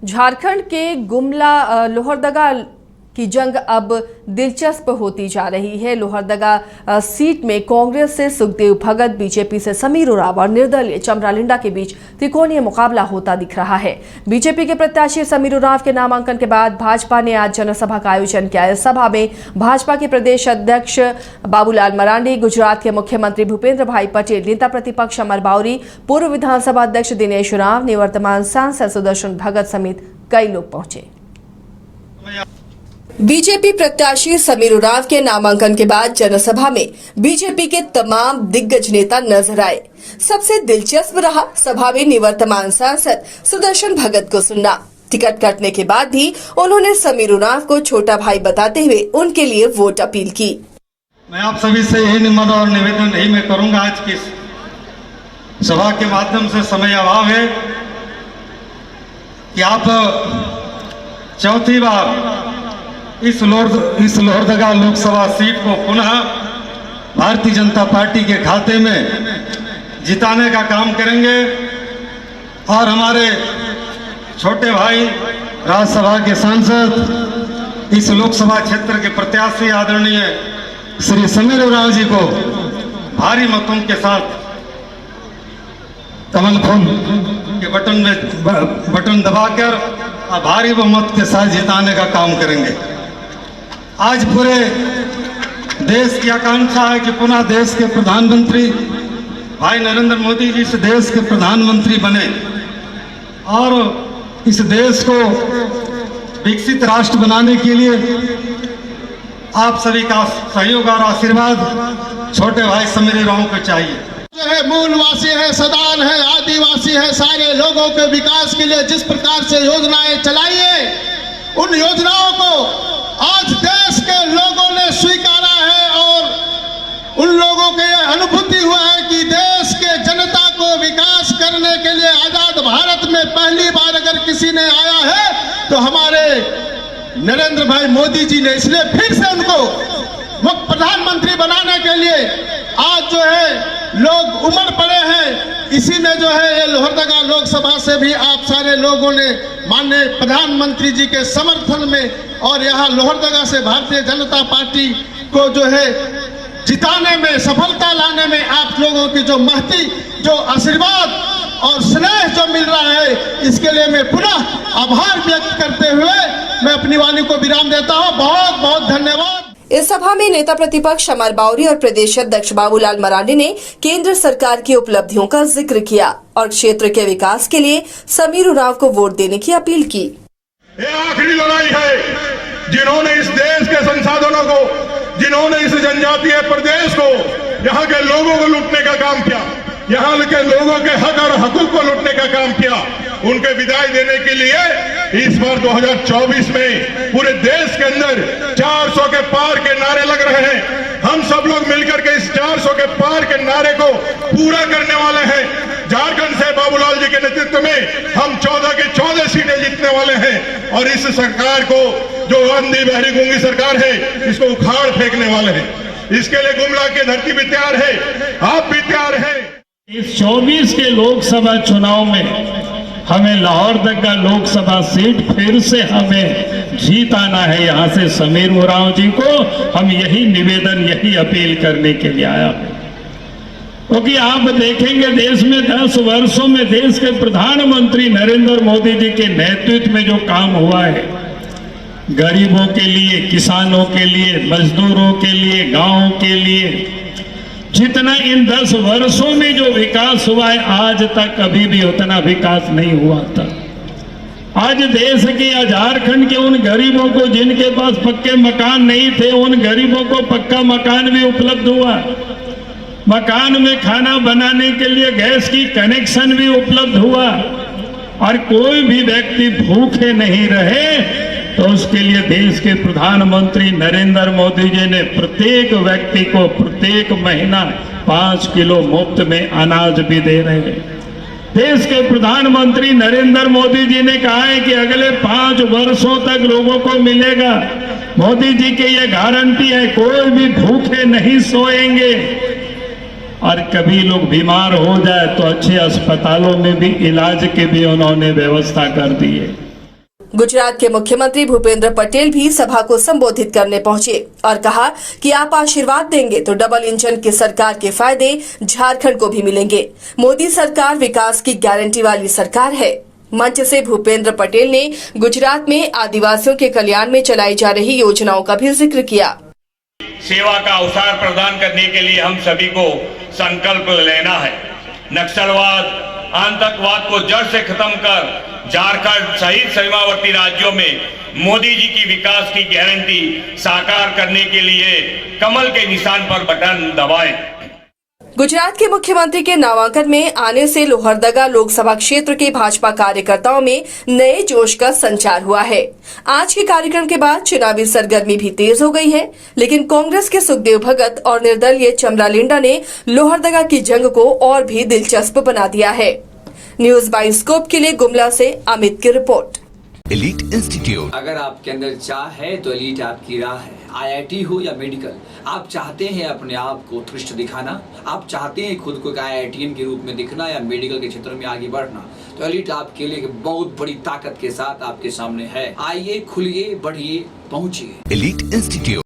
झारखंड के गुमला लोहरदगा की जंग अब दिलचस्प होती जा रही है। लोहरदगा सीट में कांग्रेस से सुखदेव भगत, बीजेपी से समीर उरांव और निर्दलीय चमरा लिंडा के बीच त्रिकोणीय मुकाबला होता दिख रहा है। बीजेपी के प्रत्याशी समीर उरांव के नामांकन के बाद भाजपा ने आज जनसभा का आयोजन किया। इस सभा में भाजपा के प्रदेश अध्यक्ष बाबूलाल मरांडी, गुजरात के मुख्यमंत्री भूपेंद्र भाई पटेल, नेता प्रतिपक्ष अमर बावरी, पूर्व विधानसभा अध्यक्ष दिनेश उरांव, निवर्तमान सांसद सुदर्शन भगत समेत कई लोग पहुंचे। बीजेपी प्रत्याशी समीर उरांव के नामांकन के बाद जनसभा में बीजेपी के तमाम दिग्गज नेता नजर आए। सबसे दिलचस्प रहा सभा में निवर्तमान सांसद सुदर्शन भगत को सुनना। टिकट कटने के बाद भी उन्होंने समीर उरांव को छोटा भाई बताते हुए उनके लिए वोट अपील की। मैं आप सभी से यही निमंत्रण और निवेदन यही मैं करूंगा। आज की सभा के माध्यम से समय अभाव है कि आप चौथी बार इस लोहरदगा लोकसभा सीट को पुनः भारतीय जनता पार्टी के खाते में जिताने का काम करेंगे और हमारे छोटे भाई राज्यसभा के सांसद, इस लोकसभा क्षेत्र के प्रत्याशी आदरणीय श्री समीर उरांव जी को भारी मतों के साथ कमल फूल के बटन दबाकर भारी बहुमत के साथ जिताने का काम करेंगे। आज पूरे देश की आकांक्षा है कि पुनः देश के प्रधानमंत्री भाई नरेंद्र मोदी जी इस देश के प्रधानमंत्री बने और इस देश को विकसित राष्ट्र बनाने के लिए आप सभी का सहयोग और आशीर्वाद छोटे भाई समीर उरांव को चाहिए। जो है मूलवासी है, सदान है, आदिवासी है, सारे लोगों के विकास के लिए जिस प्रकार से योजनाएं चलाइए, उन योजनाओं को आज देश के लोगों ने स्वीकारा है और उन लोगों को यह अनुभूति हुआ है कि देश के जनता को विकास करने के लिए आजाद भारत में पहली बार अगर किसी ने आया है तो हमारे नरेंद्र भाई मोदी जी ने, इसलिए फिर से उनको मुख्य प्रधानमंत्री बनाने के लिए आज जो है लोग उमड़ पड़े हैं। इसी में जो है ये लोहरदगा लोकसभा से भी आप सारे लोगों ने माननीय प्रधानमंत्री जी के समर्थन में और यहाँ लोहरदगा से भारतीय जनता पार्टी को जो है जिताने में, सफलता लाने में आप लोगों की जो महती, जो आशीर्वाद और स्नेह जो मिल रहा है, इसके लिए मैं पुनः आभार व्यक्त करते हुए मैं अपनी वाणी को विराम देता हूँ। बहुत बहुत धन्यवाद। इस सभा में नेता प्रतिपक्ष अमर बावरी और प्रदेश अध्यक्ष बाबूलाल मरांडी ने केंद्र सरकार की उपलब्धियों का जिक्र किया और क्षेत्र के विकास के लिए समीर उरांव को वोट देने की अपील की। ये आखिरी लड़ाई है। जिन्होंने इस देश के संसाधनों को, जिन्होंने इस जनजातीय प्रदेश को, यहाँ के लोगों को लूटने का काम किया, यहाँ के लोगों के हक और हकूक को लूटने का काम किया, उनके विदाई देने के लिए इस बार 2024 में पूरे देश के अंदर 400 के पार के नारे लग रहे हैं। हम सब लोग मिलकर के इस 400 के पार के नारे को पूरा करने वाले हैं। झारखंड से बाबूलाल जी के नेतृत्व में हम 14 के 14 सीटें जीतने वाले हैं और इस सरकार को, जो अंधी बहरी गूंगी सरकार है, इसको उखाड़ फेंकने वाले हैं। इसके लिए गुमला की धरती भी तैयार है, आप भी तैयार है। इस 24 के लोकसभा चुनाव में हमें लोहरदगा लोकसभा सीट फिर से हमें जीताना है। यहाँ से समीर उरांव जी को हम यही निवेदन, यही अपील करने के लिए आया है, क्योंकि आप देखेंगे देश में 10 वर्षों में देश के प्रधानमंत्री नरेंद्र मोदी जी के नेतृत्व में जो काम हुआ है, गरीबों के लिए, किसानों के लिए, मजदूरों के लिए, गांवों के लिए, जितना इन 10 वर्षों में जो विकास हुआ है, आज तक कभी भी उतना विकास नहीं हुआ था। आज देश के या झारखंड के उन गरीबों को जिनके पास पक्के मकान नहीं थे, उन गरीबों को पक्का मकान भी उपलब्ध हुआ। मकान में खाना बनाने के लिए गैस की कनेक्शन भी उपलब्ध हुआ और कोई भी व्यक्ति भूखे नहीं रहे। तो उसके लिए देश के प्रधानमंत्री नरेंद्र मोदी जी ने प्रत्येक व्यक्ति को प्रत्येक महीना 5 किलो मुफ्त में अनाज भी दे रहे हैं। देश के प्रधानमंत्री नरेंद्र मोदी जी ने कहा है कि अगले 5 वर्षों तक लोगों को मिलेगा। मोदी जी की ये गारंटी है, कोई भी भूखे नहीं सोएंगे और कभी लोग बीमार हो जाए तो अच्छे अस्पतालों में भी इलाज की भी उन्होंने व्यवस्था कर दी है। गुजरात के मुख्यमंत्री भूपेंद्र पटेल भी सभा को संबोधित करने पहुंचे और कहा कि आप आशीर्वाद देंगे तो डबल इंजन की सरकार के फायदे झारखंड को भी मिलेंगे। मोदी सरकार विकास की गारंटी वाली सरकार है। मंच से भूपेंद्र पटेल ने गुजरात में आदिवासियों के कल्याण में चलाई जा रही योजनाओं का भी जिक्र किया। सेवा का अवसर प्रदान करने के लिए हम सभी को संकल्प लेना है। नक्सलवाद, आतंकवाद को जड़ से खत्म कर झारखंड सहित सीमावर्ती राज्यों में मोदी जी की विकास की गारंटी साकार करने के लिए कमल के निशान पर बटन दबाएं। गुजरात के मुख्यमंत्री के नामांकन में आने से लोहरदगा लोकसभा क्षेत्र के भाजपा कार्यकर्ताओं में नए जोश का संचार हुआ है। आज के कार्यक्रम के बाद चुनावी सरगर्मी भी तेज हो गई है, लेकिन कांग्रेस के सुखदेव भगत और निर्दलीय चमरा लिंडा ने लोहरदगा की जंग को और भी दिलचस्प बना दिया है। न्यूज बाइस्कोप के लिए गुमला से अमित की रिपोर्ट। Elite institute. अगर आपके अंदर चाह है तो एलीट आपकी राह है। IIT हो या मेडिकल, आप चाहते हैं अपने आप को उत्कृष्ट दिखाना, आप चाहते हैं खुद को एक IITian के रूप में दिखना या मेडिकल के क्षेत्र में आगे बढ़ना, तो एलीट आपके लिए एक बहुत बड़ी ताकत के साथ आपके सामने है। आइए, खुलिए, बढ़िए, पहुंचिए। Elite institute.